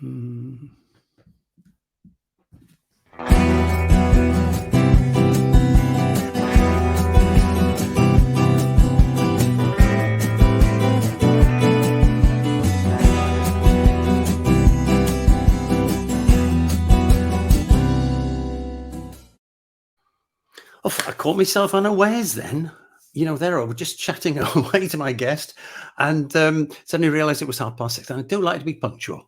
Oh, I caught myself unawares then. There I was just chatting away to my guest and suddenly realised it was 6:30. And I do like to be punctual, a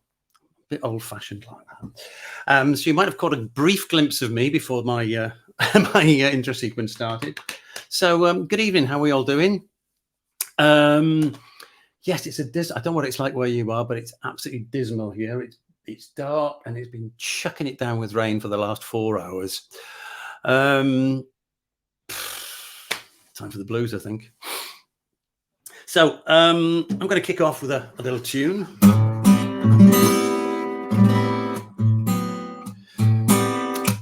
bit old-fashioned like that. So you might have caught a brief glimpse of me before my my intro sequence started. So good evening. How are we all doing? Yes, I don't know what it's like where you are, but it's absolutely dismal here. It's dark and it's been chucking it down with rain for the last 4 hours. Time for the blues, I think. So I'm going to kick off with a little tune.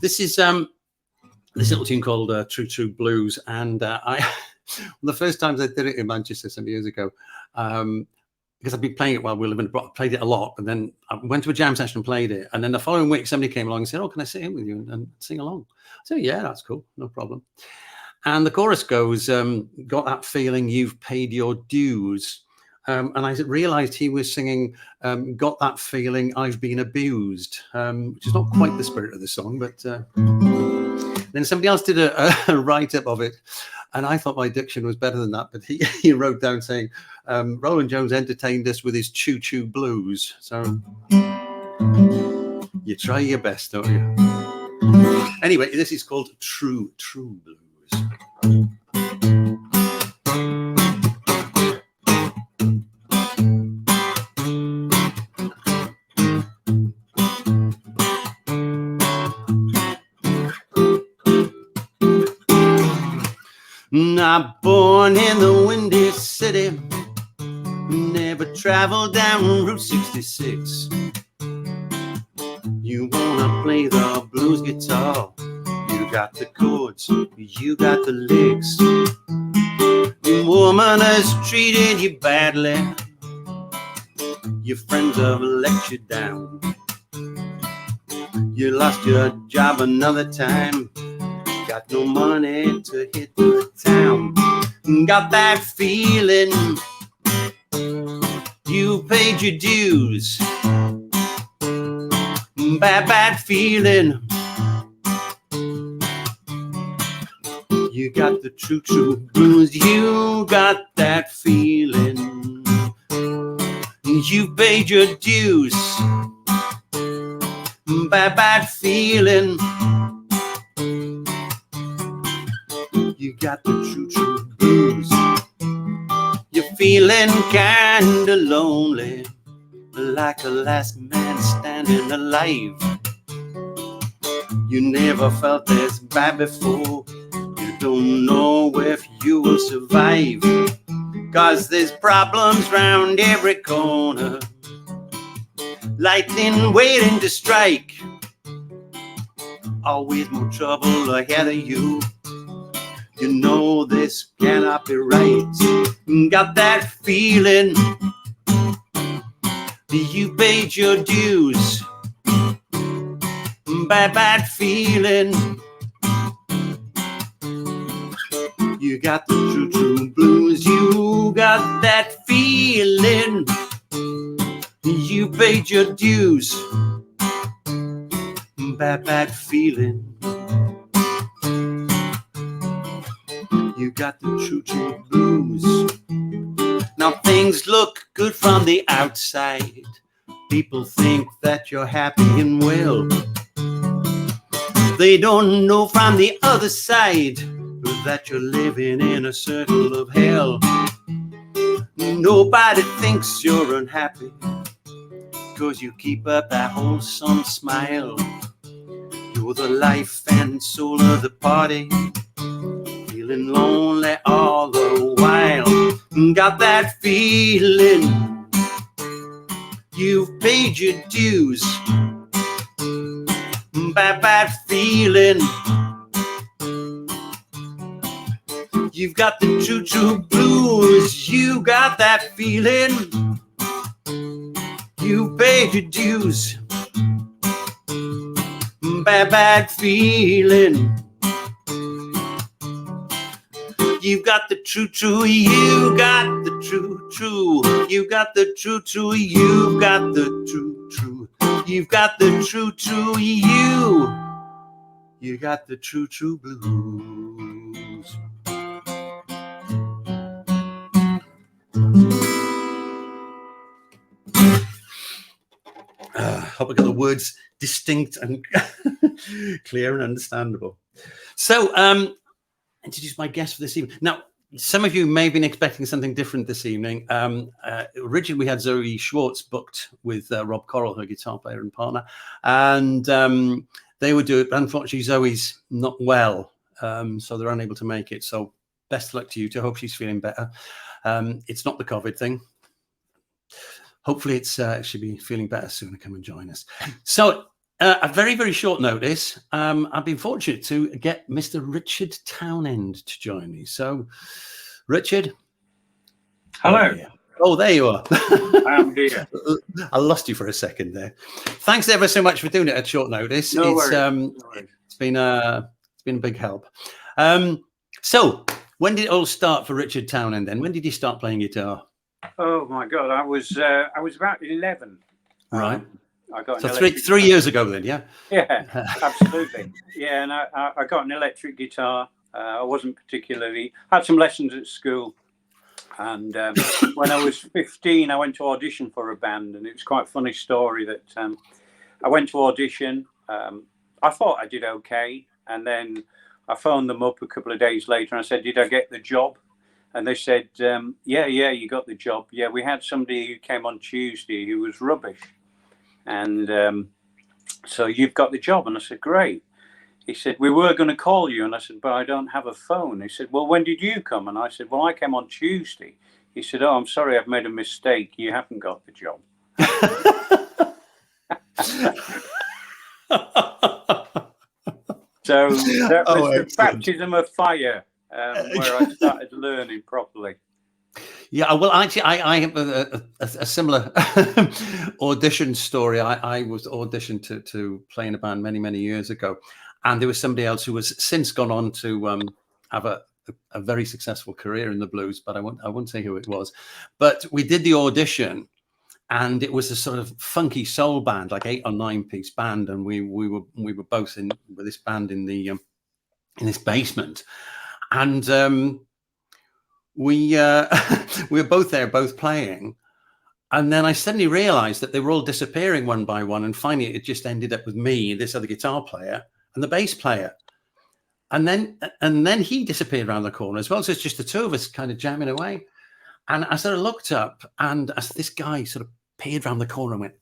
This is this little tune called True True Blues, and the first times I did it in Manchester some years ago, because I've been playing it while we live in abroad, played it a lot, and then I went to a jam session and played it, and then the following week somebody came along and said, "Oh, can I sit in with you and sing along?" I said, "Yeah, that's cool, no problem." And the chorus goes, "Got that feeling you've paid your dues." And I realised he was singing, "Got that feeling I've been abused," which is not quite the spirit of the song, but then somebody else did a write-up of it. And I thought my diction was better than that, but he wrote down saying, "Rowland Jones entertained us with his Choo Choo Blues." So you try your best, don't you? Anyway, this is called True True Blues. Not born in the Windy City, never traveled down Route 66. You wanna play the blues guitar, you got the chords, you got the licks. Your woman has treated you badly, your friends have let you down. You lost your job another time, got no money to hit the town. Got that feeling you paid your dues. Bad feeling. You got the true, true blues. You got that feeling. You paid your dues. Bad feeling. You got the true, true blues. You're feeling kinda lonely, like a last man standing alive. You never felt this bad before. You don't know if you will survive, 'cause there's problems round every corner, lightning waiting to strike. Always more trouble ahead of you. You know this cannot be right. Got that feeling you paid your dues. Bad feeling. You got the true, true blues. You got that feeling. You paid your dues. Bad feeling. You got the true, true blues. Now things look good from the outside. People think that you're happy and well. They don't know from the other side that you're living in a circle of hell. Nobody thinks you're unhappy, 'cause you keep up that wholesome smile. You're the life and soul of the party, feeling lonely all the while. Got that feeling you've paid your dues. Bad feeling. You've got the true, true blues. You got that feeling. You paid your dues. Bad feeling. You got the true, you got the true, you got the true, you got the true, you've got the true, you got the true blues. Hope I got the words distinct and clear and understandable. So, introduce my guest for this evening. Now, some of you may have been expecting something different this evening. Originally, we had Zoe Schwartz booked with Rob Correll, her guitar player and partner, and they would do it. But unfortunately, Zoe's not well, so they're unable to make it. So, best of luck to you too. I hope she's feeling better. It's not the COVID thing. Hopefully, she'll be feeling better soon and come and join us. So, a very, very short notice. I've been fortunate to get Mr. Richard Townend to join me. So, Richard. Hello. Oh, there you are. I'm here. I lost you for a second there. Thanks ever so much for doing it at short notice. No worries. It's been a big help. So, when did it all start for Richard Townend then? When did you start playing guitar? Oh my God, I was about 11. Right. I got so three years ago then, yeah. Yeah, absolutely. Yeah, and I got an electric guitar. I wasn't particularly had some lessons at school, and when I was 15, I went to audition for a band, and it was quite a funny story that I went to audition. I thought I did okay, and then I phoned them up a couple of days later and I said, "Did I get the job?" And they said, yeah, you got the job. Yeah, we had somebody who came on Tuesday who was rubbish. And so you've got the job. And I said, great. He said, we were going to call you. And I said, but I don't have a phone. He said, well, when did you come? And I said, well, I came on Tuesday. He said, oh, I'm sorry, I've made a mistake. You haven't got the job. So that was the baptism of fire. Where I started learning properly. Yeah, well, actually, I have a similar audition story. I was auditioned to play in a band many years ago, and there was somebody else who has since gone on to have a very successful career in the blues, but I won't say who it was. But we did the audition, and it was a sort of funky soul band, like 8 or 9 piece band, and we were both in with this band in this basement. And we were both there, both playing. And then I suddenly realized that they were all disappearing one by one. And finally, it just ended up with me, this other guitar player, and the bass player. And then he disappeared around the corner as well. So it's just the two of us kind of jamming away. And I sort of looked up, and as this guy sort of peered around the corner and went.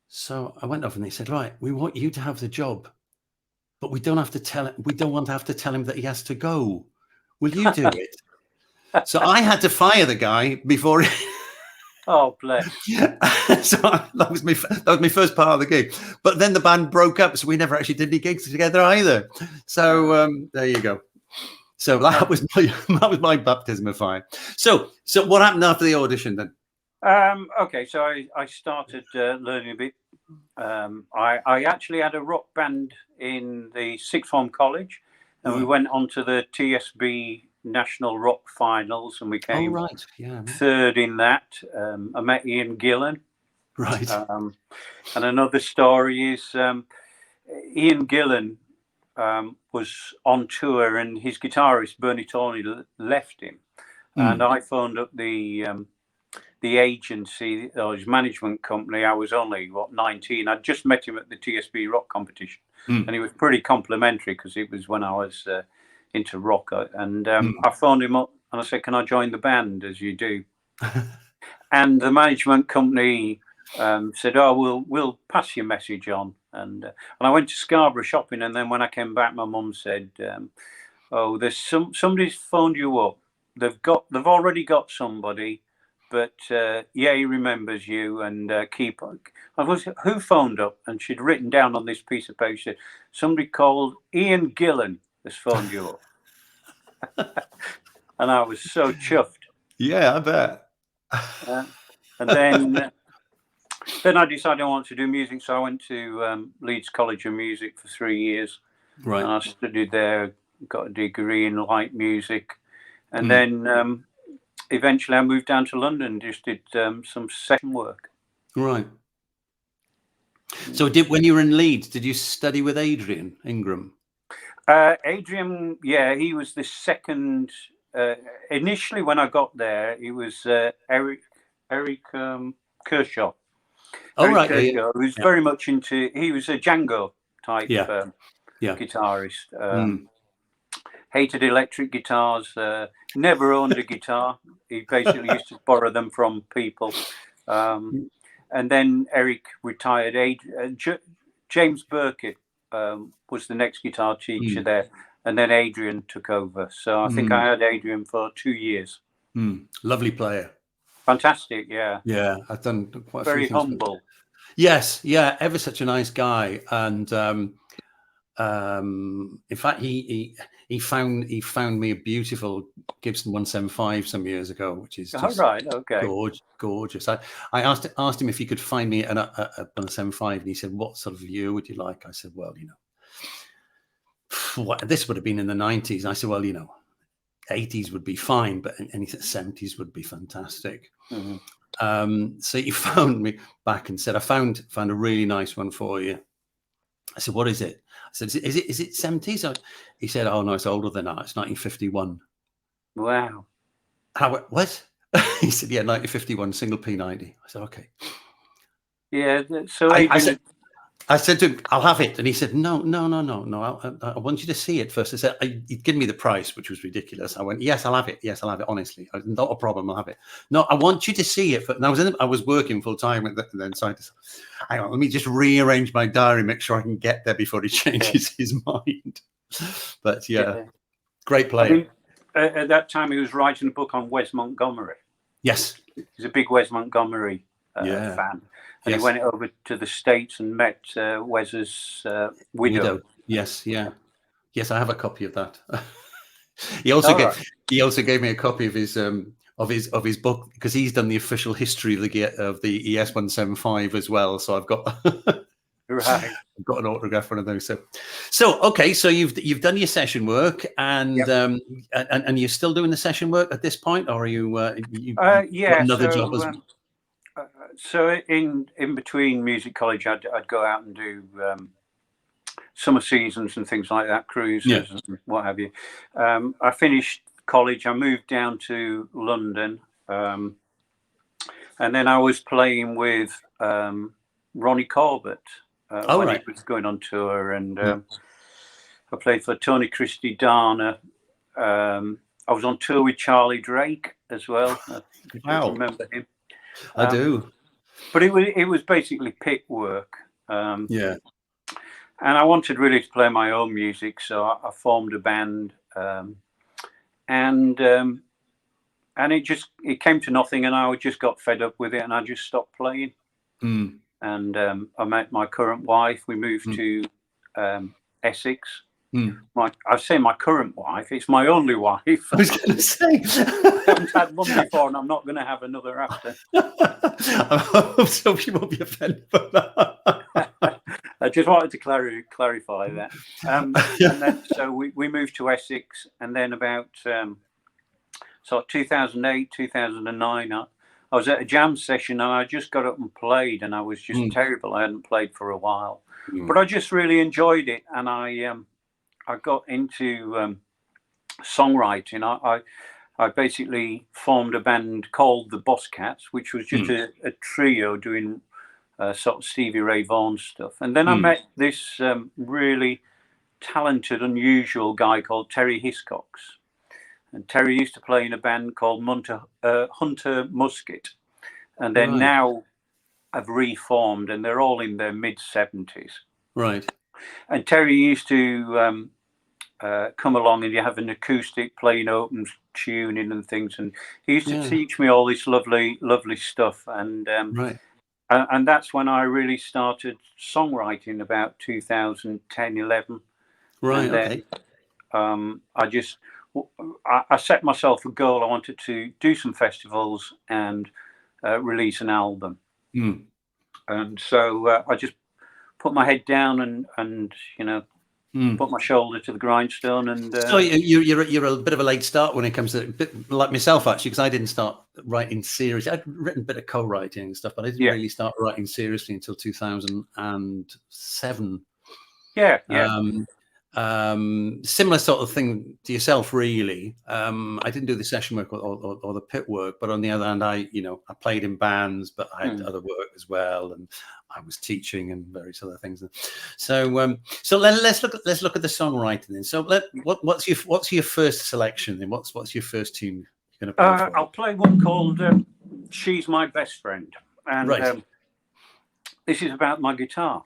So I went over and they said, right, we want you to have the job. But we don't want to have to tell him that he has to go. Will you do it? So I had to fire the guy before he... Oh, bless. So that was my first part of the gig. But then the band broke up, so we never actually did any gigs together either. So there you go. So that was my baptism of fire. So what happened after the audition then? Okay, so I started learning a bit. I actually had a rock band in the sixth form college, and we went on to the TSB National Rock Finals, and we came third in that. I met Ian Gillan. Right. And another story is Ian Gillan was on tour, and his guitarist Bernie Tawney left him, and I phoned up the agency or his management company. I was only 19. I'd just met him at the TSB rock competition, and he was pretty complimentary because it was when I was into rock. And I phoned him up and I said, "Can I join the band?" As you do. And the management company said, "Oh, we'll pass your message on." And I went to Scarborough shopping, and then when I came back, my mum said, "Oh, there's somebody's phoned you up. They've already got somebody." But he remembers you, and keep on. I was, who phoned up? And she'd written down on this piece of paper, she said, somebody called Ian Gillan has phoned you up. And I was so chuffed. Yeah, I bet. And then I decided I wanted to do music, so I went to Leeds College of Music for 3 years. Right. And I studied there, got a degree in light music. And then eventually I moved down to London, just did some session work. Right. So when you were in Leeds, did you study with Adrian Ingram? Adrian, yeah, he was the second. Initially, when I got there, it was Eric Kershaw. Oh, Eric right. Kershaw, who's very much into. He was a Django type guitarist. Hated electric guitars. Never owned a guitar. He basically used to borrow them from people. And then Eric retired. James Burkett was the next guitar teacher there, and then Adrian took over. So I think I had Adrian for 2 years. Lovely player. Fantastic, yeah. Yeah, I've done quite a Very few things. humble. Yes, yeah, ever such a nice guy. And in fact, he found me a beautiful Gibson 175 some years ago, which is just gorgeous. I asked him if he could find me a 175, and he said, "What sort of year would you like?" I said, "Well, this would have been in the 90s." And I said, "Well, 80s would be fine, but anything 70s would be fantastic." So he found me back and said, "I found a really nice one for you." I said, "What is it?" I said, "Is it 70s?" He said, "Oh no, it's older than that. It's 1951." Wow. What? He said, "Yeah, 1951, single P90." I said, "Okay." Yeah. So I said to him, "I'll have it," and he said, "No. I want you to see it first." I said, he'd given me the price, which was ridiculous. I went, "Yes, I'll have it. Yes, I'll have it. Honestly, not a problem. I'll have it." "No, I want you to see it." And I was working full time, and then so hang on, let me just rearrange my diary, make sure I can get there before he changes his mind. But great player. I mean, at that time, he was writing a book on Wes Montgomery. Yes, he's a big Wes Montgomery fan. And he went over to the States and met Wes's widow. Yes, yeah. Yes, I have a copy of that. He also gave me a copy of his book, because he's done the official history of the ES 175 as well. So I've got I've got an autograph, one of those. So okay, so you've done your session work, and you're still doing the session work at this point, or are you got another job as well? So in between music college, I'd go out and do summer seasons and things like that, cruises and what have you. I finished college. I moved down to London, and then I was playing with Ronnie Corbett when he was going on tour, and I played for Tony Christie, Dana. I was on tour with Charlie Drake as well. Wow. Remember him? I do. But it was basically pit work. And I wanted really to play my own music, so I formed a band, and it came to nothing, and I just got fed up with it, and I just stopped playing. And I met my current wife. We moved to Essex. I say my current wife. It's my only wife. I was going to say. I haven't had one before, and I'm not going to have another after. I hope you won't be offended by that. I just wanted to clarify that. And then, so we moved to Essex, and then about 2008, 2009, I was at a jam session, and I just got up and played, and I was just terrible. I hadn't played for a while, but I just really enjoyed it, and I got into songwriting. I basically formed a band called the Boss Cats, which was just a trio doing sort of Stevie Ray Vaughan stuff. And then I met this really talented, unusual guy called Terry Hiscox. And Terry used to play in a band called Hunter Musket. And then now have reformed, and they're all in their mid-70s. Right. And Terry used to come along, and you have an acoustic playing open tuning and things, and he used to teach me all this lovely stuff, and and that's when I really started songwriting, about 2010, 11. Right. And then I set myself a goal. I wanted to do some festivals and release an album. Mm. And so I just put my head down and put my shoulder to the grindstone. And so you're a bit of a late start when it comes to, a bit like myself, actually, because I didn't start writing seriously. I'd written a bit of co-writing and stuff, but I didn't really start writing seriously until 2007. Yeah. Similar sort of thing to yourself, really. I didn't do the session work or the pit work, but on the other hand, I played in bands, but I had other work as well, and I was teaching and various other things. So let's look at the songwriting then. So what's your first selection then? What's your first tune you're going to play? I'll play one called "She's My Best Friend," and this is about my guitar,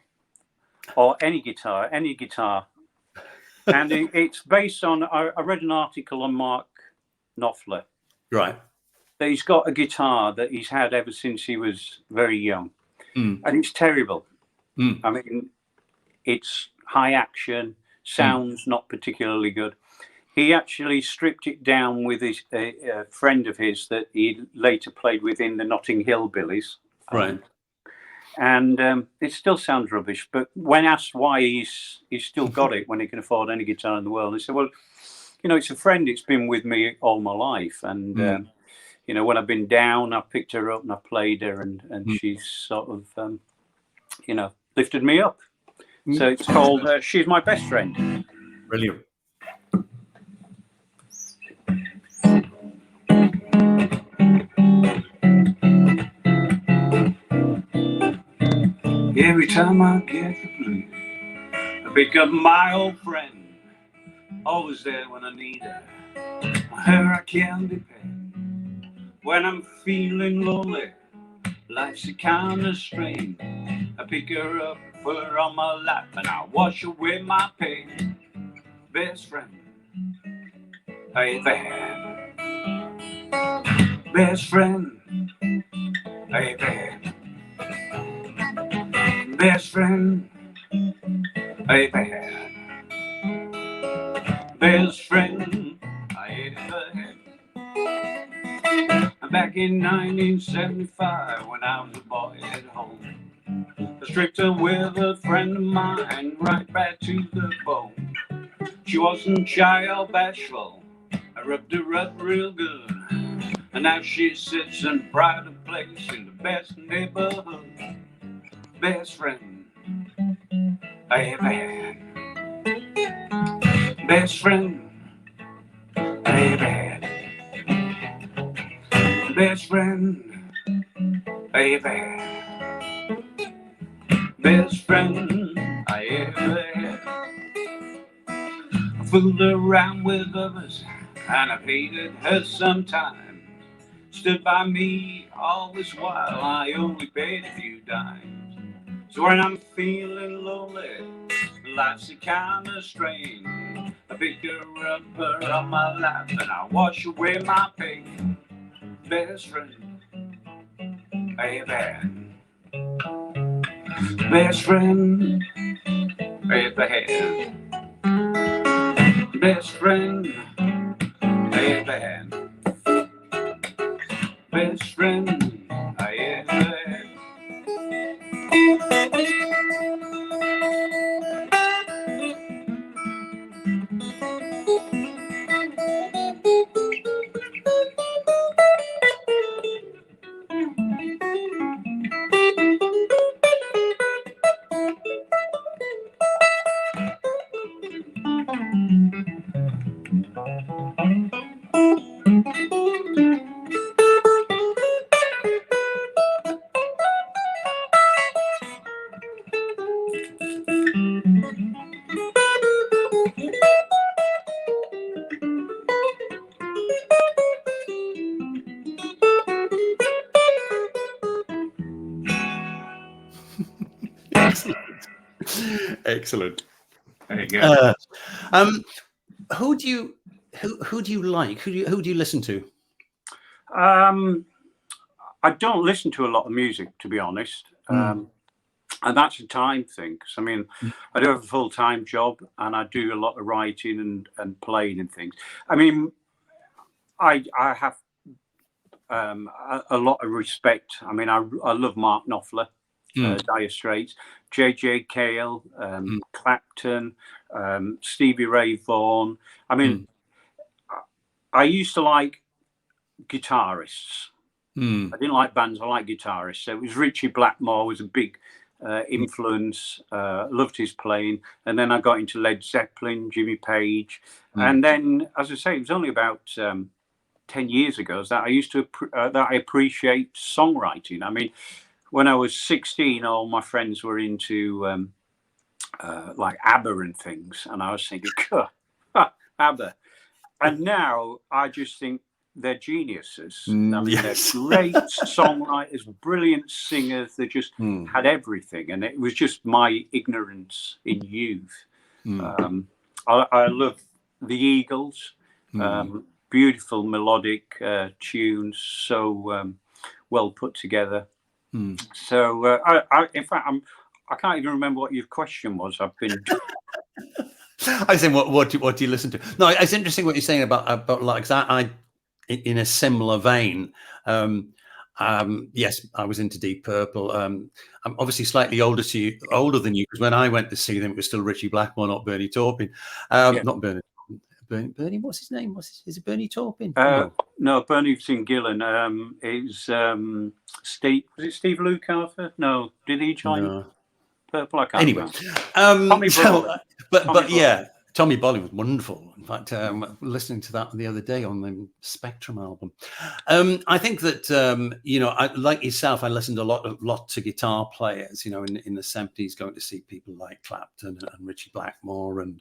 or any guitar. And it's based on, I read an article on Mark Knopfler. Right. That he's got a guitar that he's had ever since he was very young. And it's terrible. I mean, it's high action, sounds not particularly good. He actually stripped it down with a friend of his that he later played with in the Notting Hill Billies. Right. And it still sounds rubbish. But when asked why he's still got it when he can afford any guitar in the world, he said, well, it's a friend. It's been with me all my life. And, when I've been down, I picked her up and I played her, and she's sort of, lifted me up. So it's called She's My Best Friend. Brilliant. Every time I get the blues, I pick up my old friend, always there when I need her. Her I can depend. When I'm feeling lonely, life's a kind of strain. I pick her up, put her on my lap, and I wash away my pain. Best friend I ever had. Best friend I ever had. Best friend I ever had. Best friend I ever had. Back in 1975, when I was a boy at home, I stripped her with a friend of mine, right back to the bone. She wasn't shy or bashful, I rubbed her up real good, and now she sits in a private place in the best neighborhood. Best friend I ever had. Best friend I ever had. Best friend I ever had. Best friend I ever had. I fooled around with others and I've hated her sometimes. Stood by me all this while, I only paid a few dimes. So when I'm feeling lonely, life's a kind of strain. I pick her up, her on my lap, and I wash away my pain. Best friend I ever had. Best friend I ever had. Best friend I ever had. Best friend I ever had. Excellent. There you go. Who do you like? Who do you listen to? I don't listen to a lot of music, to be honest. And that's a time thing. 'Cause, I mean, I do have a full-time job and I do a lot of writing and playing and things. I mean, I have a lot of respect. I mean, I love Mark Knopfler, Dire Straits, J.J. Cale, Clapton, Stevie Ray Vaughan. I mean, I used to like guitarists. I didn't like bands. I like guitarists. So it was Richie Blackmore was a big influence. Loved his playing, and then I got into Led Zeppelin, Jimmy Page, and then, as I say, it was only about 10 years ago that I used to that I appreciate songwriting. I mean, when I was 16, all my friends were into like ABBA and things, and I was thinking, ABBA. And now I just think they're geniuses. I mean, they're great songwriters, brilliant singers. They just had everything, and it was just my ignorance in youth. I love the Eagles. Beautiful melodic tunes, so well put together. So, in fact, I can't even remember what your question was. I've been. I was saying, what do you listen to? No, it's interesting what you're saying about like I in a similar vein. Yes, I was into Deep Purple. I'm obviously slightly older than you, because when I went to see them, it was still Richie Blackmore, not Bernie Taupin. Not Bernie. Bernie, what's his name? Is it Bernie Taupin? No, Bernie St. Gillen. Is Steve? Was it Steve Lukather? No, did he join Purple? I can't remember. Tommy Bolin. Tommy Bolin was wonderful. In fact, listening to that the other day on the Spectrum album. I think that I, like yourself, I listened a lot to guitar players. You know, in the 70s, going to see people like Clapton and Richie Blackmore and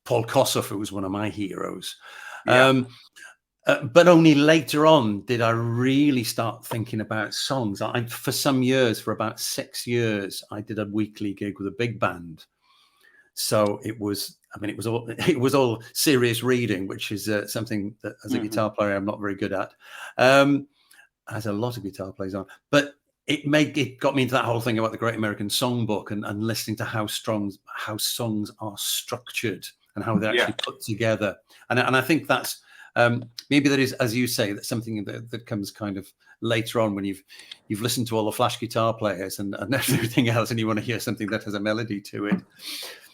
Paul Kossoff, who was one of my heroes. But only later on did I really start thinking about songs. For some years, for about 6 years, I did a weekly gig with a big band. So it was all serious reading, which is something that as a guitar player I'm not very good at. As a lot of guitar players are, but it got me into that whole thing about the Great American Songbook and listening to how songs are structured and how they're actually put together. And I think that's maybe that is, as you say, that's something that comes kind of later on when you've listened to all the flash guitar players and everything else, and you want to hear something that has a melody to it.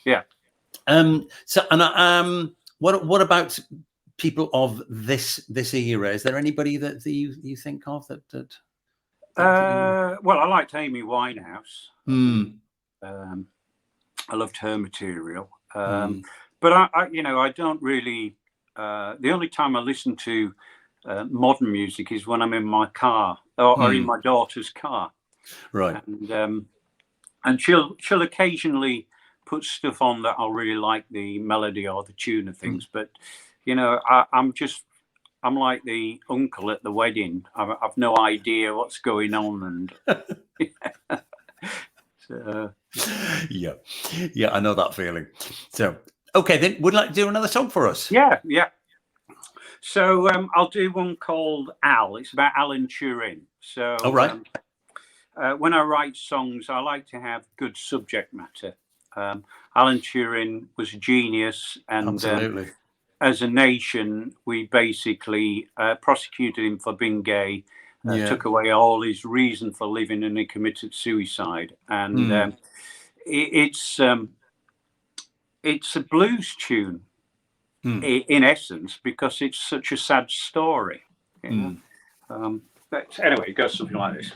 Yeah. What about people of this era? Is there anybody that you think of that? Well, I liked Amy Winehouse. I loved her material. But I don't really. The only time I listen to modern music is when I'm in my car or in my daughter's car, right? And she'll occasionally put stuff on that I'll really like the melody or the tune of things. But I'm like the uncle at the wedding. I've no idea what's going on, and so, yeah, I know that feeling. So. Okay, then would you like to do another song for us? Yeah. So I'll do one called Al. It's about Alan Turing. So when I write songs, I like to have good subject matter. Alan Turing was a genius, and as a nation, we basically prosecuted him for being gay, took away all his reason for living, and he committed suicide. And it's a blues tune in essence, because it's such a sad story. You know? But anyway, it goes something like this.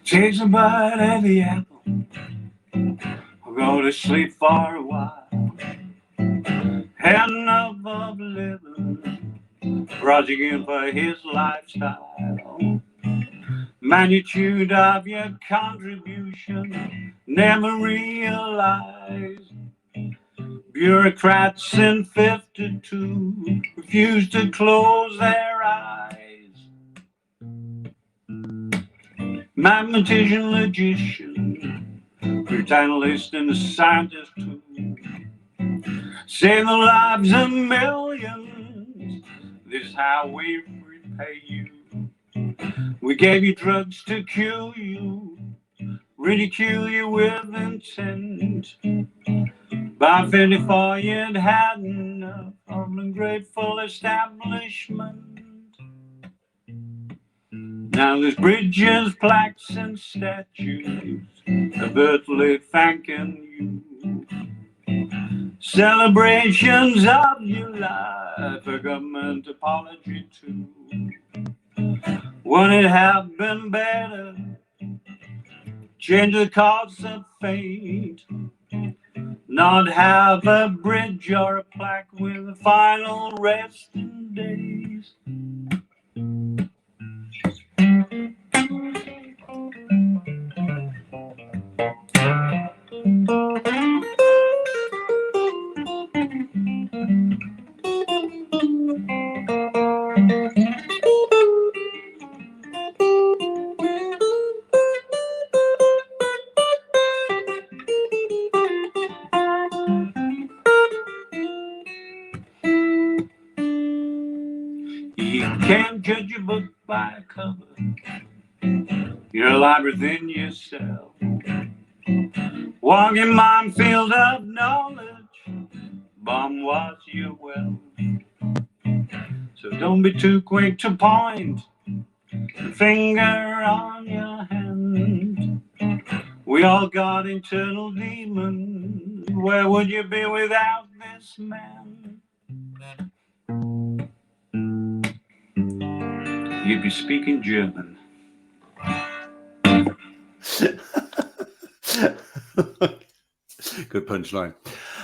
Takes a bite at the apple. Go to sleep for a while. Had enough of living, projecting for his lifestyle. Magnitude of your contribution, never realized. Bureaucrats in 52 refuse to close their eyes. Mathematician, logician, brutalist and a scientist too, save the lives of millions this is how we repay you. We gave you drugs to cure you, ridicule you with intent. By 54 you'd had enough of an ungrateful establishment. Now there's bridges, plaques and statues overtly thanking you. Celebrations of your life, a government apology too. Wouldn't it have been better? Change the cards of fate. Not have a bridge or a plaque with a final resting days. You can't judge a book by a cover. You're alive within yourself. Walking minefield of knowledge, bomb what you will. So don't be too quick to point the finger on your hand. We all got internal demons. Where would you be without this man? You'd be speaking German. Good punchline.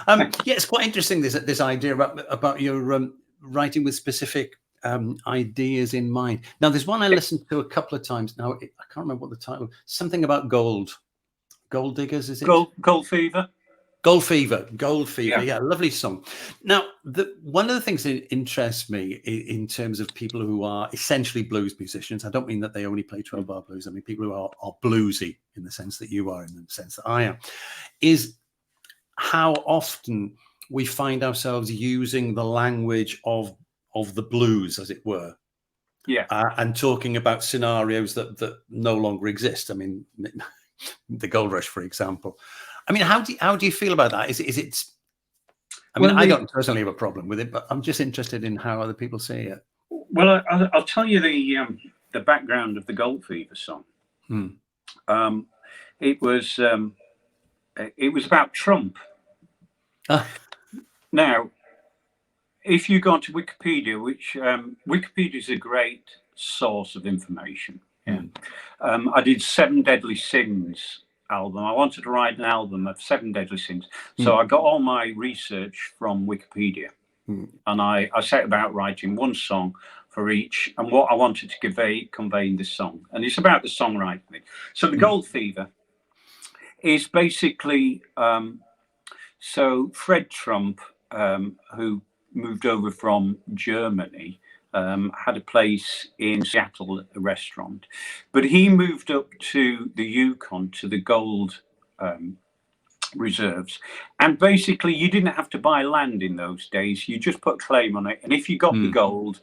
Yeah, it's quite interesting this idea about your writing with specific ideas in mind. Now, there's one I listened to a couple of times. Now, I can't remember what the title. Something about gold diggers. Is it Gold Fever? Gold Fever. Yeah, lovely song. Now, one of the things that interests me in terms of people who are essentially blues musicians, I don't mean that they only play 12-bar blues. I mean people who are bluesy in the sense that you are, in the sense that I am, is how often we find ourselves using the language of the blues, as it were. Yeah. And talking about scenarios that no longer exist. I mean, the Gold Rush, for example. I mean, how do you feel about that? Is it? I mean, I don't personally have a problem with it, but I'm just interested in how other people see it. Well, I'll tell you the background of the Gold Fever song. It was about Trump. Now, if you go onto Wikipedia, which Wikipedia is a great source of information. Yeah. I did 7 Deadly Sins album. I wanted to write an album of 7 Deadly Sins. So I got all my research from Wikipedia. And I set about writing one song for each and what I wanted to convey in this song. And it's about the songwriting. So the Gold Fever is basically, so Fred Trump, who moved over from Germany, had a place in Seattle, a restaurant, but he moved up to the Yukon, to the gold reserves, and basically you didn't have to buy land in those days. You just put a claim on it, and if you got the gold,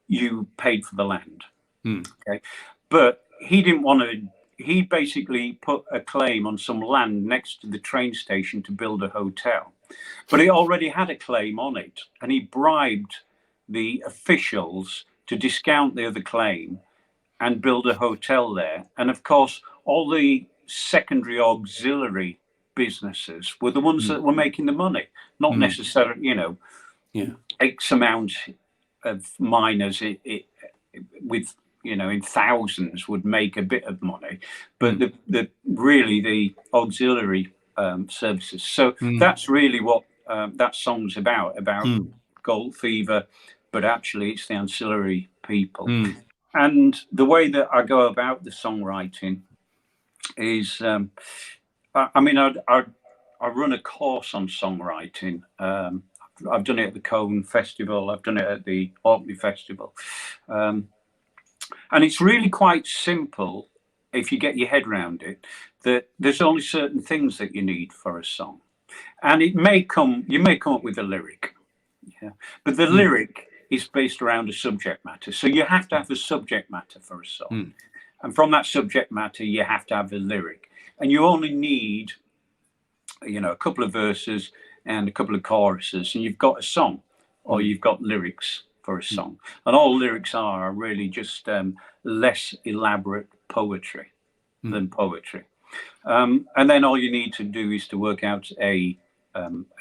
you paid for the land. Okay, but he didn't want to. He basically put a claim on some land next to the train station to build a hotel, but he already had a claim on it, and he bribed the officials to discount the other claim and build a hotel there. And of course, all the secondary auxiliary businesses were the ones that were making the money, not necessarily, X amount of miners with, in thousands would make a bit of money, but the really the auxiliary services. So that's really what that song's about Gold Fever, but actually it's the ancillary people. And the way that I go about the songwriting is, I run a course on songwriting. I've done it at the Cone Festival. I've done it at the Orkney Festival. And it's really quite simple if you get your head around it, that there's only certain things that you need for a song. And you may come up with a lyric. Yeah. But the lyric is based around a subject matter. So you have to have a subject matter for a song. And from that subject matter, you have to have a lyric. And you only need, a couple of verses and a couple of choruses, and you've got a song, or you've got lyrics for a song. And all lyrics are really just less elaborate poetry than poetry. And then all you need to do is to work out a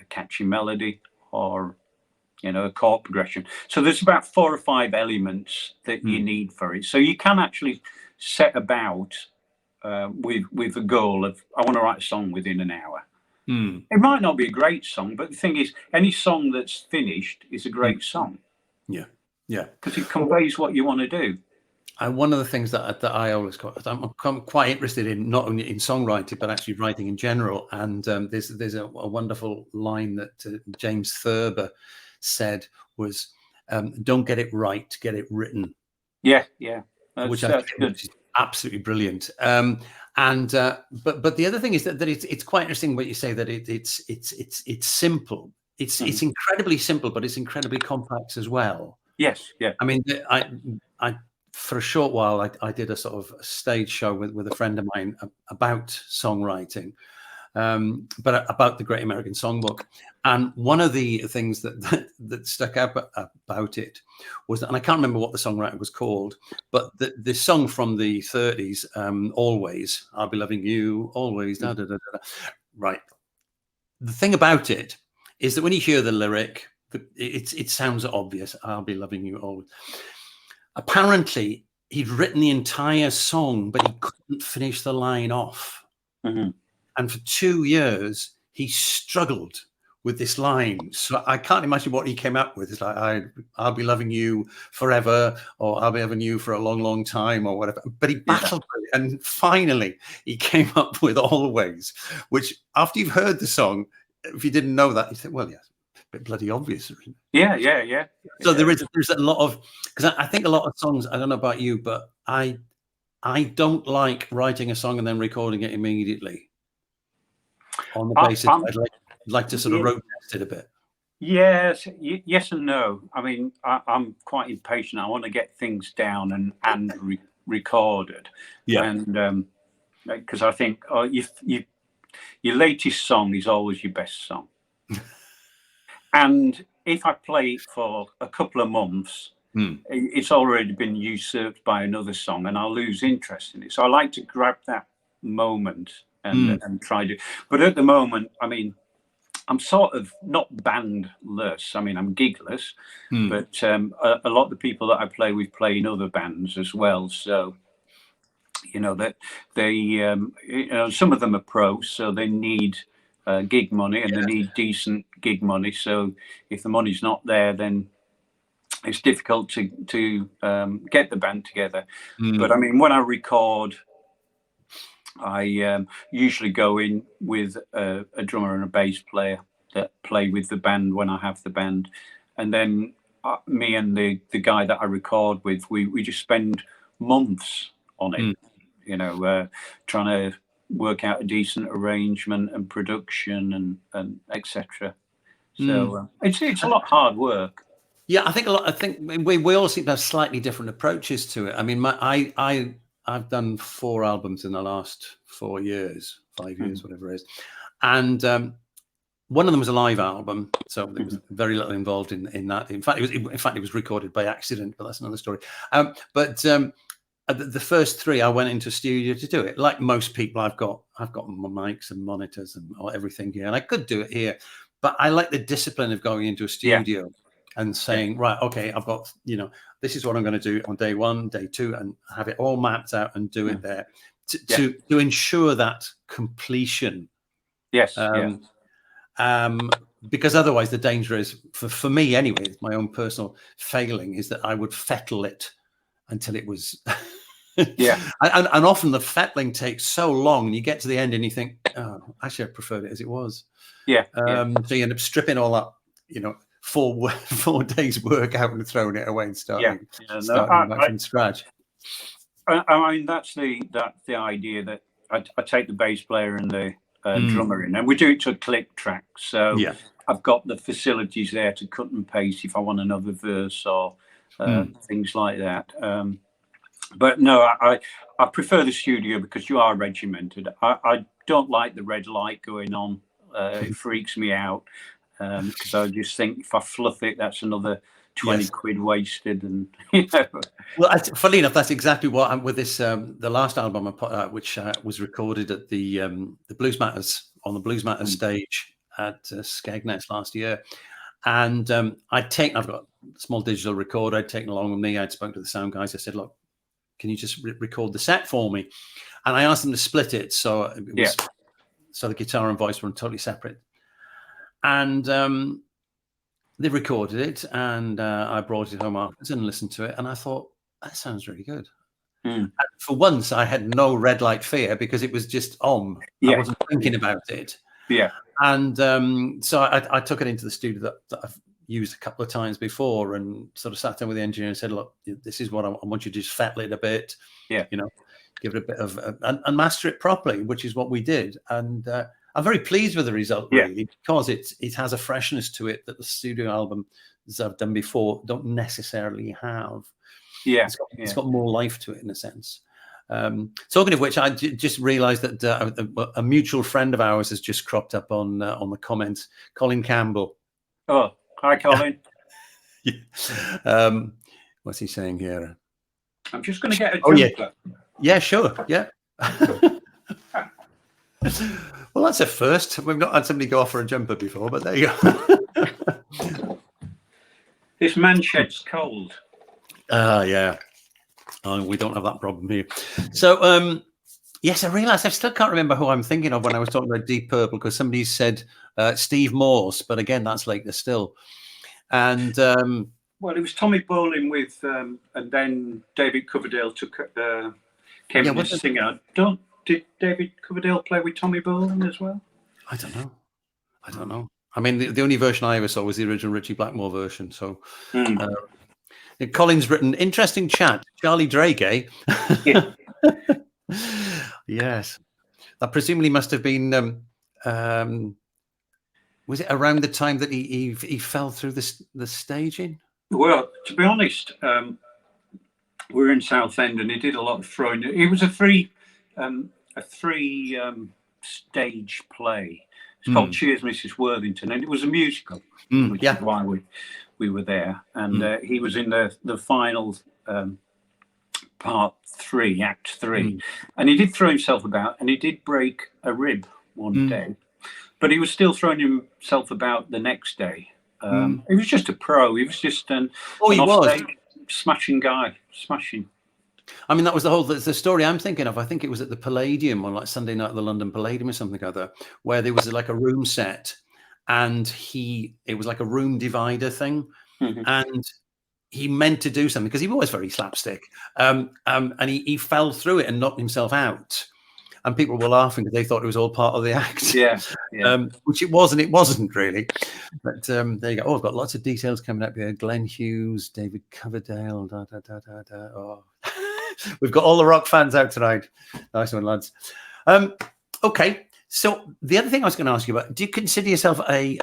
catchy melody, or a chord progression. So there's about 4 or 5 elements that you need for it. So you can actually set about with a goal of, I want to write a song within an hour. It might not be a great song, but the thing is, any song that's finished is a great song. Yeah, because it conveys what you want to do. One of the things that I always I'm quite interested in, not only in songwriting but actually writing in general. And there's a wonderful line that James Thurber said was, "Don't get it right, get it written." Yeah, which I think is absolutely brilliant. But the other thing is that it's quite interesting what you say, that it's simple. It's incredibly simple, but it's incredibly complex as well. Yes, yeah. I mean, I for a short while I did a sort of stage show with a friend of mine about songwriting, but about the Great American Songbook. And one of the things that stuck out about it was that, and I can't remember what the songwriter was called, but the song from the 30s, "Always, I'll Be Loving You, Always," da, da, da, da. Right. The thing about it is that when you hear the lyric, it sounds obvious. "I'll be loving you always." Apparently, he'd written the entire song, but he couldn't finish the line off. And for 2 years, he struggled with this line. So I can't imagine what he came up with. It's like, I'll be loving you forever, or I'll be loving you for a long, long time, or whatever. But he battled with it, and finally he came up with "Always," which, after you've heard the song, if you didn't know that, you think, well, yeah, a bit bloody obvious. Yeah. So there's a lot of, because I think a lot of songs, I don't know about you, but I don't like writing a song and then recording it immediately, on the basis I'd like to sort of road test it a bit. Yes and no. I mean, I'm quite impatient. I want to get things down and recorded. Yeah. And because I think your latest song is always your best song. And if I play it for a couple of months, it's already been usurped by another song, and I'll lose interest in it. So I like to grab that moment and try to. But at the moment, I mean, I'm sort of not bandless. I mean, I'm gigless, but a lot of the people that I play with play in other bands as well. So, that they, some of them are pros, so they need gig money, and they need decent gig money. So if the money's not there, then it's difficult to get the band together. But I mean, when I record, I usually go in with a drummer and a bass player that play with the band when I have the band, and then me and the guy that I record with, we just spend months on it, trying to work out a decent arrangement and production and etc. So it's a lot of hard work. Yeah, I think we all seem to have slightly different approaches to it. I mean, I've done 4 albums in the last 4 years, 5 years, whatever it is, and one of them was a live album, so there was very little involved in that. In fact, it was recorded by accident, but that's another story. The first 3, I went into a studio to do it. Like most people, I've got my mics and monitors and everything here, and I could do it here, but I like the discipline of going into a studio and saying, right, okay, I've got, this is what I'm going to do on day 1, day 2, and have it all mapped out and do it there to ensure that completion. Yes. Because otherwise the danger is, for me anyway, my own personal failing, is that I would fettle it until it was and often the fettling takes so long, you get to the end and you think, oh, actually I preferred it as it was. So you end up stripping all that 4 days work out and throwing it away and starting back from scratch. I mean, that's the idea, that I take the bass player and the drummer in, and we do it to a click track. So Yeah. I've got the facilities there to cut and paste if I want another verse or things like that. But no, I prefer the studio because you are regimented. I don't like the red light going on. It freaks me out because I just think if I fluff it, that's another 20 quid wasted. And Well, funnily enough, that's exactly what I'm with this. The last album, which was recorded at the Blues Matters on the Blues Matters stage at Skegness last year, and I've got a small digital recorder I'd taken along with me. I'd spoken to the sound guys. I said, look, can you just record the set for me? And I asked them to split it so it was, so the guitar and voice were totally separate. And they recorded it, and I brought it home afterwards and listened to it, and I thought, that sounds really good. And for once, I had no red light fear because it was just on. I wasn't thinking about it. Yeah. And so I took it into the studio that I've used a couple of times before, and sort of sat down with the engineer and said, look, this is what I want you to just fettle it a bit, give it a bit of and master it properly, which is what we did. And I'm very pleased with the result, really, because it has a freshness to it that the studio albums I've done before don't necessarily have. It's got more life to it in a sense. Talking of which, I just realised that a mutual friend of ours has just cropped up on the comments. Colin Campbell. Oh, hi, Colin. What's he saying here? I'm just going to get a jumper. Yeah, sure. Yeah. Well, that's a first. We've not had somebody go off for a jumper before, but there you go. This man shed's cold. Yeah. Oh, we don't have that problem here. So, yes, I realised I still can't remember who I'm thinking of when I was talking about Deep Purple, because somebody said Steve Morse, but again, that's later still. And well, it was Tommy Bolin with, and then David Coverdale came in as singer. Did David Coverdale play with Tommy Bolin as well? I don't know. I mean, the only version I ever saw was the original Richie Blackmore version. So, Colin's written, interesting chat. Charlie Drake, eh? Yeah. Yes. That presumably must have been, was it around the time that he fell through the staging? Well, to be honest, we're in Southend and he did a lot of throwing. It was a three stage play. It's called Cheers, Mrs. Worthington, and it was a musical, which is why we were there. And he was in the final part 3, Act 3, and he did throw himself about, and he did break a rib one day, but he was still throwing himself about the next day. He was just a pro. He was just an smashing guy, smashing. I mean, that was the story I'm thinking of. I think it was at the Palladium on like Sunday night at the London Palladium or something like that, where there was like a room set, and it was like a room divider thing, and he meant to do something because he was very slapstick, and he fell through it and knocked himself out, and people were laughing because they thought it was all part of the act. Which it wasn't really. But there you go. Oh, I've got lots of details coming up here. Glenn Hughes, David Coverdale, Oh. We've got all the rock fans out tonight. Nice one, lads. Okay, so the other thing I was going to ask you about, do you consider yourself a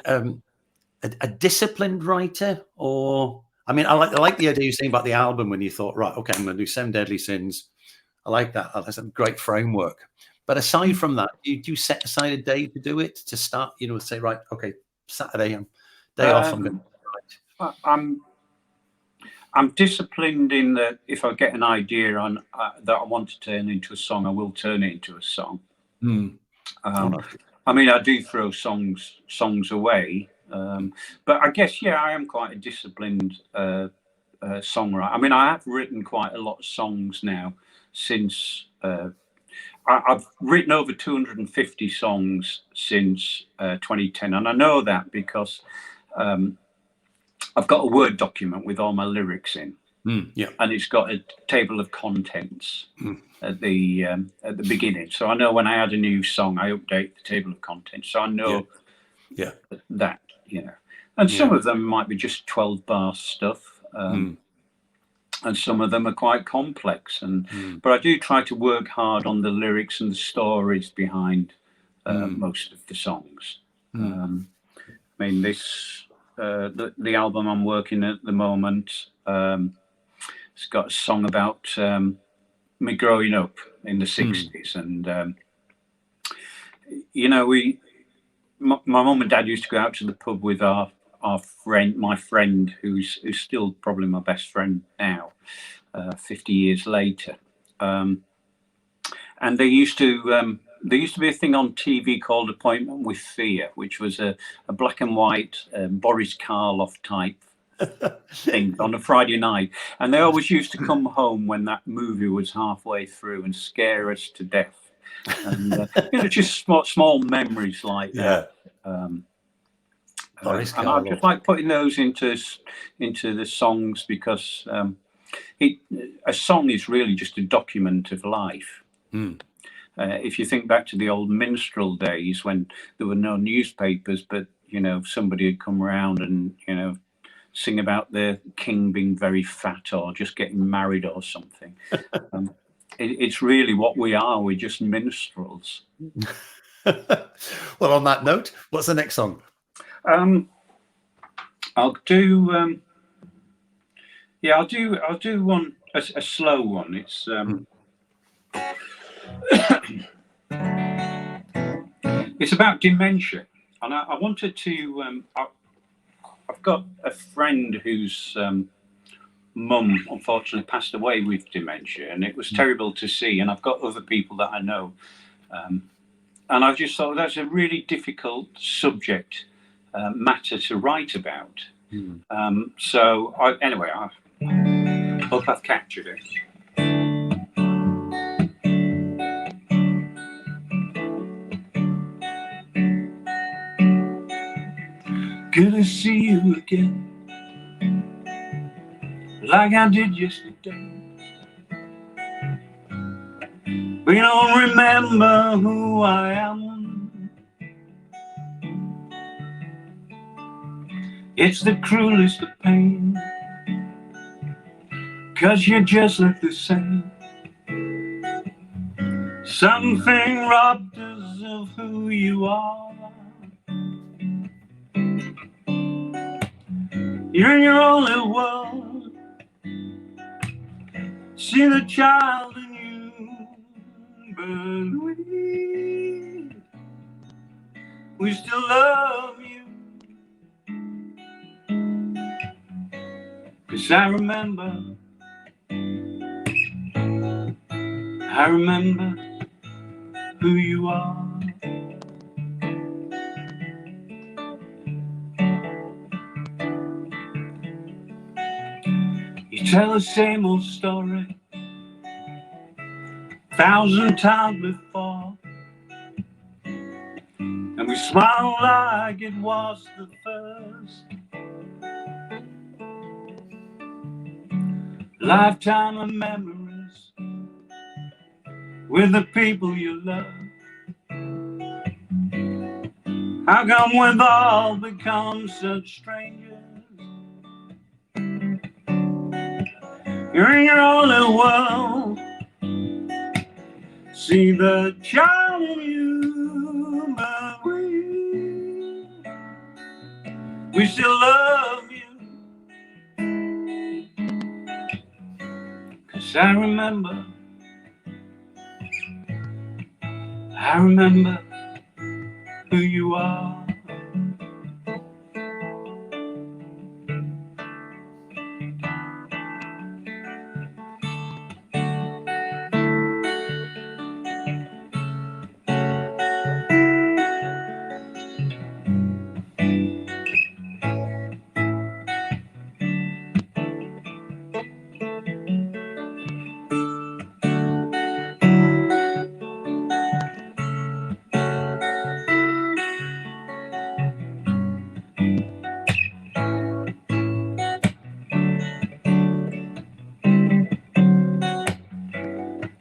disciplined writer? Or, I mean, I like the idea you're saying about the album when you thought, right, okay, I'm going to do 7 Deadly Sins. I like that. That's a great framework. But aside from that, do you set aside a day to do it, to start, say, right, okay, Saturday, day off, I'm going to write? I'm disciplined in that if I get an idea on that I want to turn into a song, I will turn it into a song. I mean, I do throw songs away, but I guess, I am quite a disciplined songwriter. I mean, I have written quite a lot of songs now since I've written over 250 songs since 2010, and I know that because I've got a Word document with all my lyrics in, and it's got a table of contents at the beginning. So I know when I add a new song, I update the table of contents. So I know that, And some of them might be just 12-bar stuff, and some of them are quite complex. But I do try to work hard on the lyrics and the stories behind most of the songs. I mean, this the album I'm working at the moment. It's got a song about me growing up in the 60s, and you know, my mum and dad used to go out to the pub with my friend, who's still probably my best friend now, 50 years later. And there used to be a thing on TV called Appointment with Fear, which was a black and white Boris Karloff type thing on a Friday night. And they always used to come home when that movie was halfway through and scare us to death. And you know, just small memories like that. And I just like putting those into the songs, because a song is really just a document of life. If you think back to the old minstrel days when there were no newspapers, but you know, somebody had come around and, you know, sing about the king being very fat or just getting married or something. It's really what we are. We're just minstrels. Well, on that note, what's the next song? I'll do one, a slow one. It's it's about dementia, and I wanted to. I've got a friend whose mum unfortunately passed away with dementia, and it was terrible to see. And I've got other people that I know, and I just thought that's a really difficult subject matter to write about. So anyway, I hope I've captured it. Good to see you again, like I did yesterday. But you don't remember who I am. It's the cruelest of pain, 'cause you just look the same. Something robbed us of who you are. You're in your own little world. See the child in you, but we still love you. 'Cause I remember who you are. You tell the same old story 1,000 times before, and we smile like it was the first. Lifetime of memories with the people you love. How come we've all become such strangers? You're in your own little world. See the child in you, but we still love you. 'Cause I remember who you are.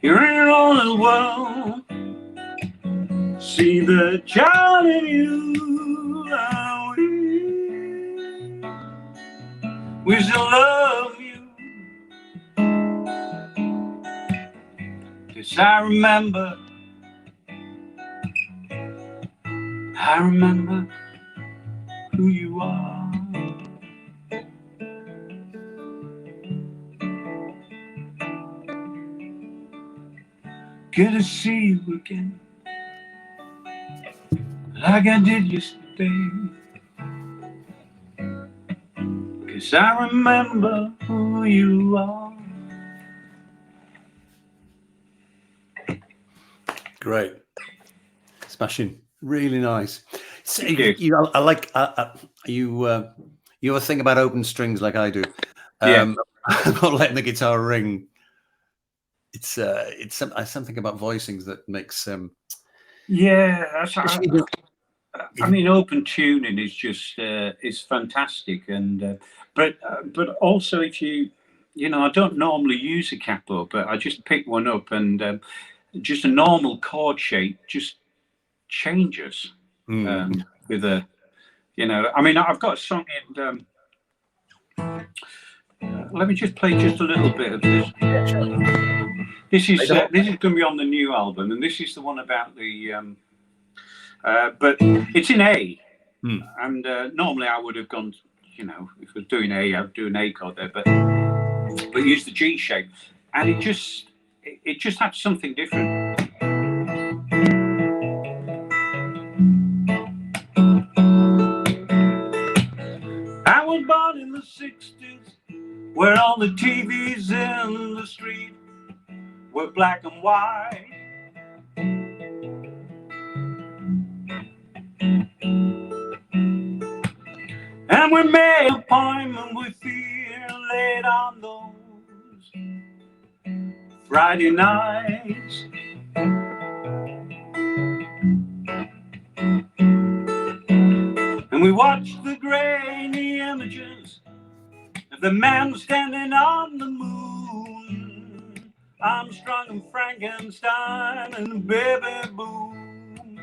You're in your own little world. See the child in you. We still love you. 'Cause I remember I remember who you are. Good to see you again, like I did yesterday. 'Cause I remember who you are. Great. Smashing. Really nice. So, Thank you. I like you a thing about open strings like I do. Yeah. Not letting the guitar ring. It's something about voicings that makes Yeah, especially I mean, open tuning is just is fantastic, and but also if you know, I don't normally use a capo, but I just pick one up, and just a normal chord shape just changes with a, you know. I mean, I've got a song in. Let me just play just a little bit of this. This is going to be on the new album, and this is the one about the. But it's in A, and normally I would have gone, you know, if we're doing A, I'd do an A chord there, but use the G shape, and it just had something different. I was born in the 60s, where all the TVs in the street were black and white. And we made an appointment with fear late on those Friday nights. And we watched the grainy images of the man standing on the moon, Armstrong and Frankenstein and Baby Boom.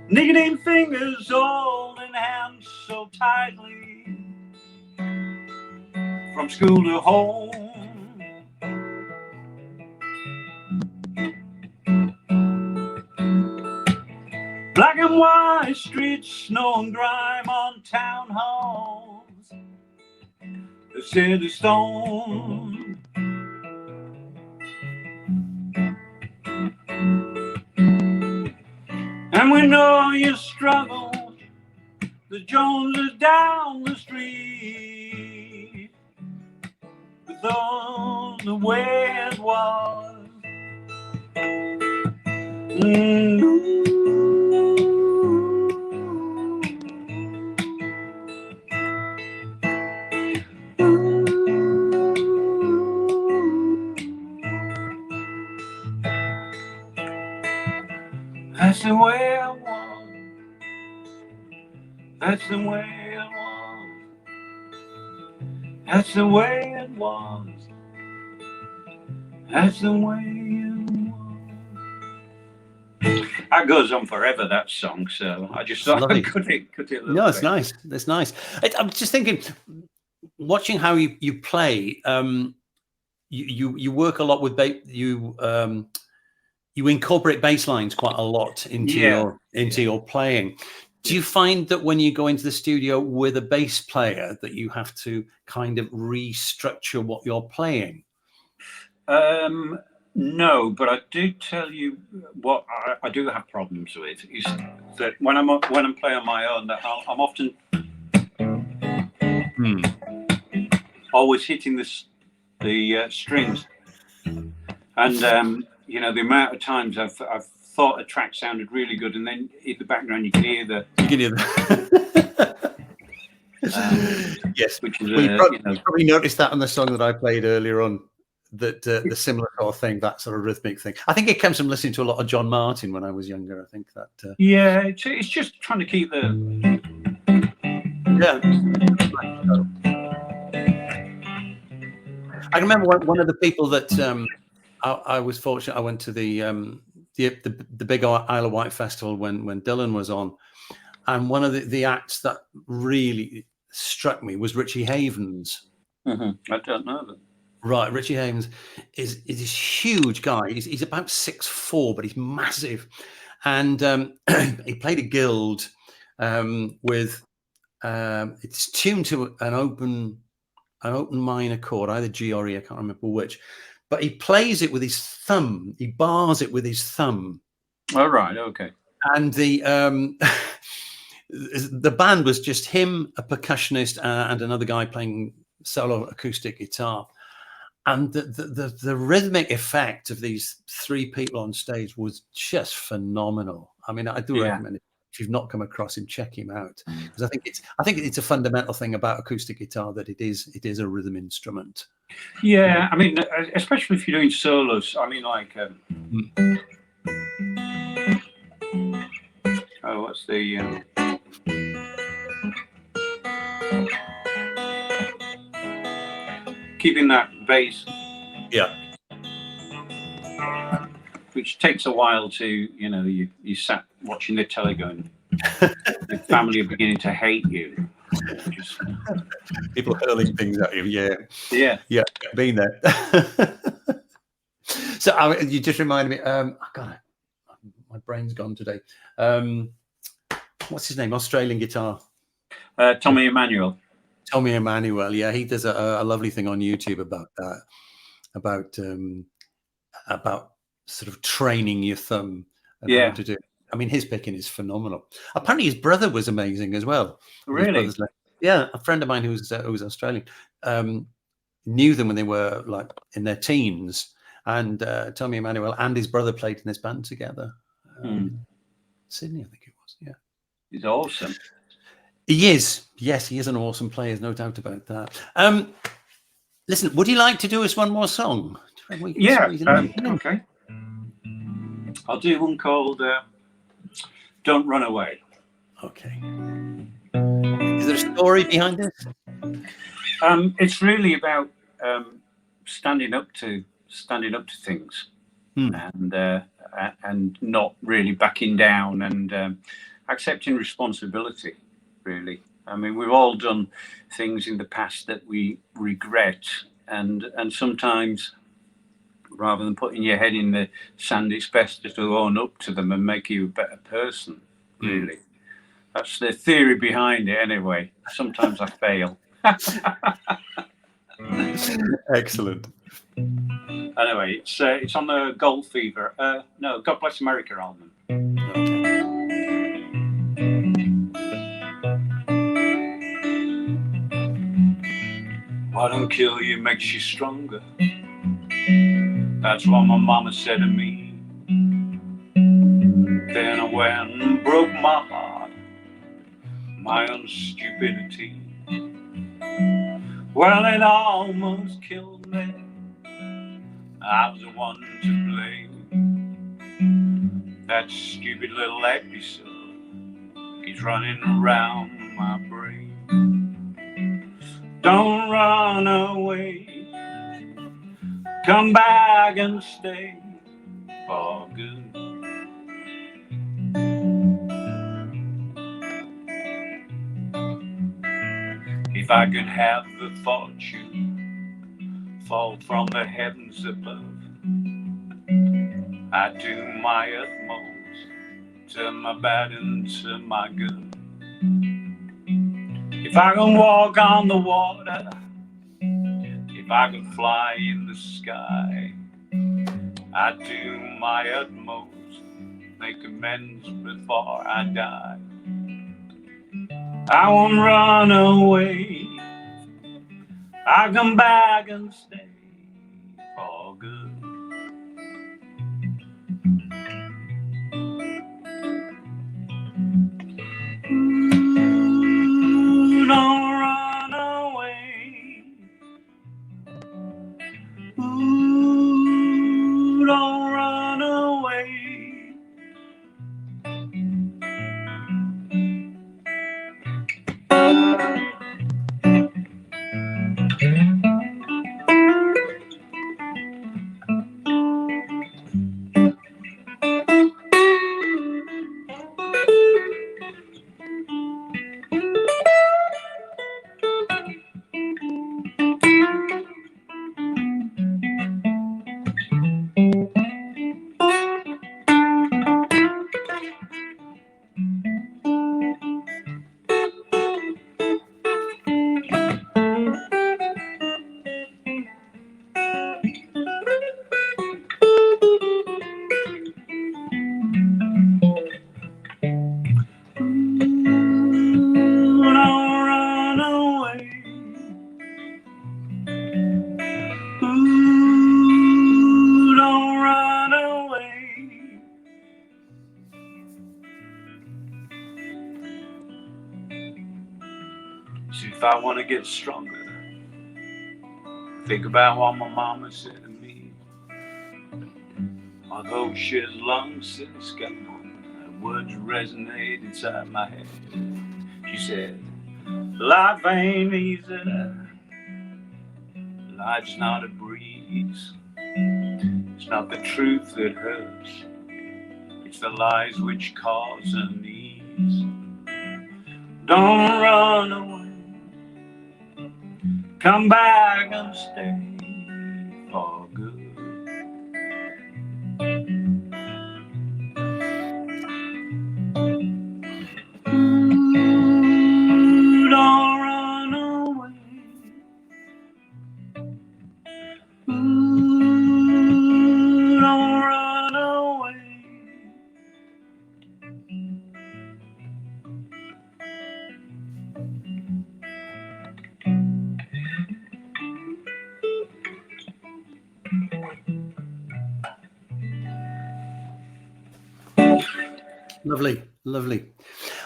Nicotine fingers holding hands so tightly from school to home. Black and white streets, snow and grime on town halls, the city stone. And we know you struggle, the Joneses down the street, but though the way it was. That's the way it was. That's the way it was. That's the way it was. That's the way it was. That goes on forever, that song. So I just thought I'd cut it a little bit. No, it's nice. That's nice. I'm just thinking, watching how you play. You work a lot with you incorporate bass lines quite a lot into your playing. Do you find that when you go into the studio with a bass player that you have to kind of restructure what you're playing? No, but I do tell you what I do have problems with is that when I'm playing on my own, that I'm often always hitting the strings, and you know, the amount of times I've thought a track sounded really good, and then in the background you can hear the. Yes, which is you probably noticed that on the song that I played earlier on. That the similar sort of thing, that sort of rhythmic thing. I think it comes from listening to a lot of John Martin when I was younger. I think that. Yeah, it's just trying to keep the. Yeah. I remember one of the people that I was fortunate. I went to the big Isle of Wight festival when Dylan was on, and one of the acts that really struck me was Richie Havens. I don't know that. Right, Richie Havens is this huge guy. He's about 6'4", but he's massive, and he played a guild with it's tuned to an open minor chord, either G or E, I can't remember which, but he plays it with his thumb. He bars it with his thumb. All right, okay. And the band was just him, a percussionist, and another guy playing solo acoustic guitar. And the rhythmic effect of these three people on stage was just phenomenal. I mean, I do recommend it. If you've not come across him, check him out, because I think it's a fundamental thing about acoustic guitar that it is a rhythm instrument. Yeah, I mean, especially if you're doing solos. I mean, like, what's the keeping that bass? Yeah. Which takes a while to, you sat watching the telly going, the family are beginning to hate you. Just... People hurling things at you. Yeah. Been there. So you just reminded me. God, my brain's gone today. What's his name? Australian guitar. Tommy Emmanuel. Tommy Emmanuel. Yeah, he does a lovely thing on YouTube about that. About sort of training your thumb and how to do it. I mean, his picking is phenomenal. Apparently, his brother was amazing as well. Really? Yeah, a friend of mine who was Australian knew them when they were like in their teens, and Tommy Emmanuel and his brother played in this band together. Sydney, I think it was. Yeah, he's awesome. He is. Yes, he is an awesome player. There's no doubt about that. Listen, would you like to do us one more song? Yeah. Okay. I'll do one called "Don't Run Away." Okay. Is there a story behind this? It's really about standing up to things, and not really backing down, and accepting responsibility. Really, I mean, we've all done things in the past that we regret, and sometimes, rather than putting your head in the sand, it's best to own up to them and make you a better person. Really, that's the theory behind it. Anyway, sometimes I fail. Excellent. Anyway, it's on the Gold Fever. No, God Bless America album. Okay. What don't kill you makes you stronger. That's what my mama said to me. Then I went and broke my heart, my own stupidity. Well, it almost killed me. I was the one to blame. That stupid little episode keeps running around my brain. Don't run away, come back and stay for good. If I could have the fortune fall from the heavens above, I'd do my utmost, turn my bad into my good. If I could walk on the water, if I could fly in the sky, I'd do my utmost, make amends before I die. I won't run away, I'll come back and stay for good. Ooh, don't run away. Ooh, don't run away. I want to get stronger, think about what my mama said to me. Although she's long since gone, her words resonate inside my head. She said, life ain't easy, life's not a breeze. It's not the truth that hurts, it's the lies which cause unease. Don't run away, come back and stay for good. Don't run away. Don't run away. Lovely, lovely.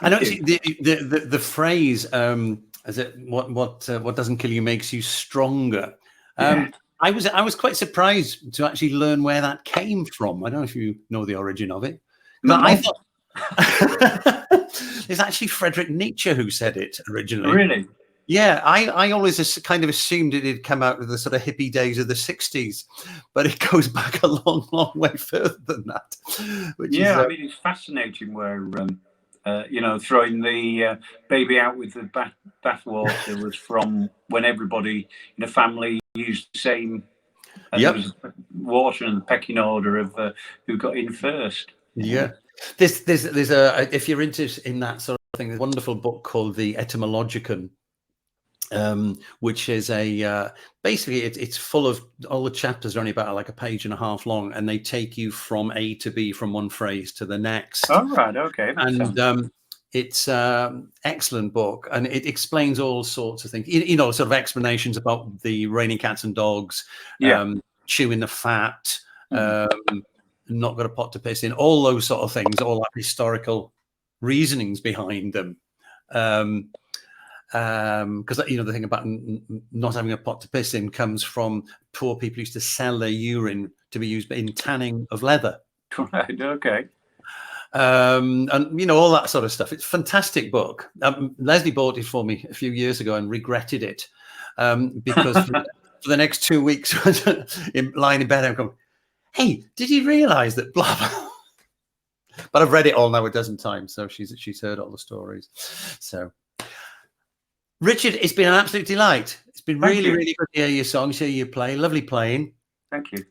I know the phrase is it what doesn't kill you makes you stronger. Yeah. I was quite surprised to actually learn where that came from. I don't know if you know the origin of it. No. I thought it's actually Friedrich Nietzsche who said it originally. Really? Yeah, I always kind of assumed it had come out of the sort of hippie days of the 60s, but it goes back a long, long way further than that. I mean, it's fascinating where, throwing the baby out with the bathwater was from when everybody in a family used the same there was water and the pecking order of who got in first. Yeah. There's a, if you're interested in that sort of thing, there's a wonderful book called The Etymologicon, which is a basically it's full of, all the chapters are only about like a page and a half long, and they take you from A to B, from one phrase to the next. Oh, right, okay. And it's excellent book, and it explains all sorts of things, sort of explanations about the raining cats and dogs, chewing the fat, not got a pot to piss in, all those sort of things, all that historical reasonings behind them. Because the thing about not having a pot to piss in comes from poor people who used to sell their urine to be used in tanning of leather. Right, okay. And all that sort of stuff. It's a fantastic book. Leslie bought it for me a few years ago and regretted it because for the next 2 weeks, lying in bed, I'm going, hey, did you realize that blah blah? But I've read it all now a dozen times, so she's heard all the stories. So, Richard, it's been an absolute delight. It's been really good to hear your songs, hear you play. Lovely playing. Thank you.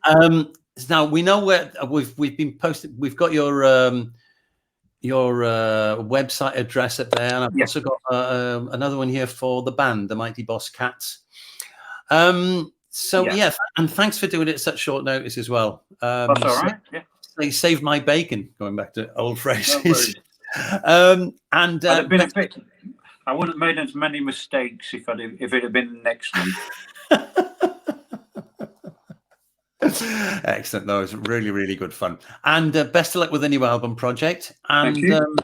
Now we know where we've been posted. We've got your website address up there, and I've also got another one here for the band, the Mighty Boss Cats. And thanks for doing it at such short notice as well. That's all right. Yeah, they saved my bacon. Going back to old phrases. And I wouldn't have made as many mistakes if it had been next week. Excellent. That was really, really good fun. And best of luck with the new album project. And Thank you.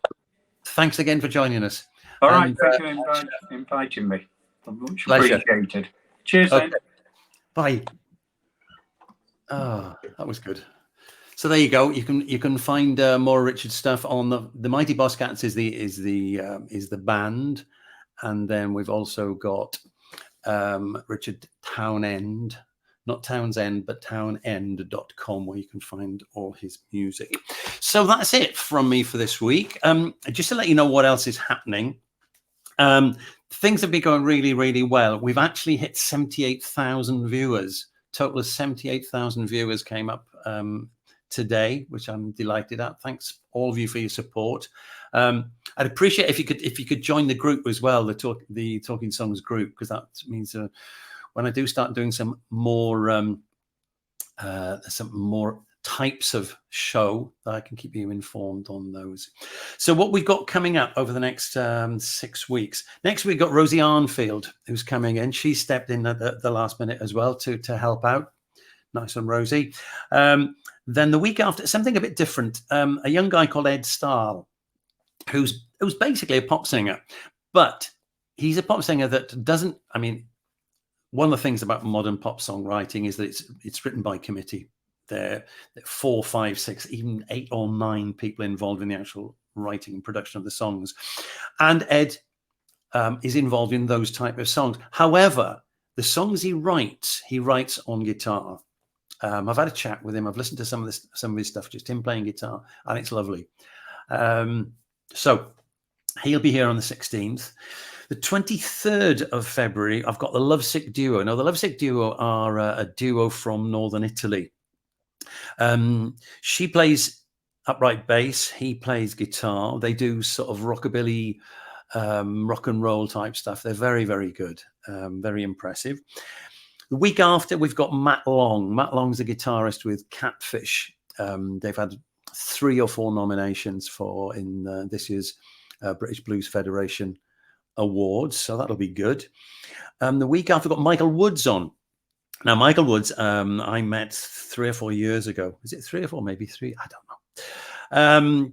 Thanks again for joining us. All right. Thank you for inviting me. Much appreciated. Cheers. Okay. Bye. Oh, that was good. So there you go. You can find more Richard stuff on the Mighty Boss Cats is the band, and then we've also got Richard Townend, not Townsend, but townend.com, where you can find all his music. So that's it from me for this week. Just to let you know what else is happening. Things have been going really, really well. We've actually hit 78,000 viewers. Total of 78,000 viewers came up today, which I'm delighted at. Thanks all of you for your support. I'd appreciate if you could join the group as well, the Talking Songs group, because that means when I do start doing some more types of show, I can keep you informed on those. So what we've got coming up over the next 6 weeks. Next we've got Rosie Arnfield, who's coming in. She stepped in at the last minute as well to help out. Nice one, Rosie. Then the week after, something a bit different. A young guy called Ed Stahl, who's basically a pop singer, but he's a pop singer that doesn't, I mean, one of the things about modern pop songwriting is that it's written by committee. There are 4, 5, 6, even 8 or 9 people involved in the actual writing and production of the songs. And Ed is involved in those type of songs. However, the songs he writes on guitar. I've had a chat with him. I've listened to some of his stuff, just him playing guitar, and it's lovely. So he'll be here on the 16th. The 23rd of February, I've got the Lovesick Duo. Now, the Lovesick Duo are a duo from Northern Italy. She plays upright bass. He plays guitar. They do sort of rockabilly, rock and roll type stuff. They're very, very good. Very impressive. The week after, we've got Matt Long. Matt Long's a guitarist with Catfish. They've had 3 or 4 nominations in this year's British Blues Federation Awards, so that'll be good. The week after, we've got Michael Woods on. Now, Michael Woods, I met 3 or 4 years ago. Is it 3 or 4? Maybe 3. I don't know.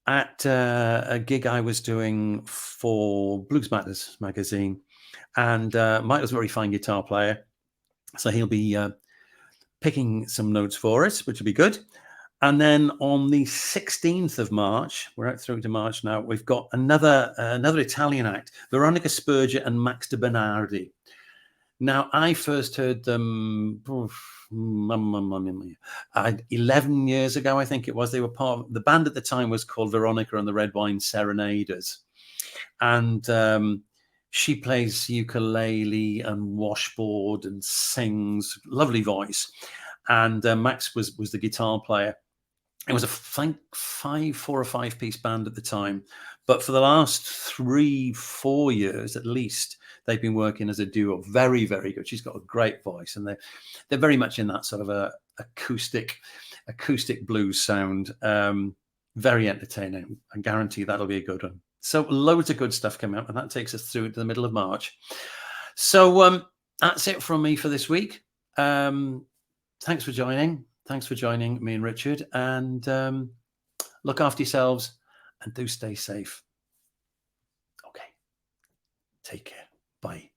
At a gig I was doing for Blues Matters magazine, and Michael's a very fine guitar player, so he'll be picking some notes for us, which will be good. And then on the 16th of March, we're out through to March now, we've got another Italian act, Veronica Spurger and Max de Bernardi. Now, I first heard them 11 years ago, I think it was. They were part of the band at the time was called Veronica and the Red Wine Serenaders. And she plays ukulele and washboard and sings, lovely voice. And Max was the guitar player. It was a 4 or 5 piece band at the time, but for the last 3-4 years at least, they've been working as a duo. Very, very good. She's got a great voice, and they're very much in that sort of a acoustic blues sound. Very entertaining. I guarantee that'll be a good one. So loads of good stuff coming up, and that takes us through to the middle of March. So that's it from me for this week. Thanks for joining. Thanks for joining me and Richard, and look after yourselves and do stay safe. Okay. Take care. Bye.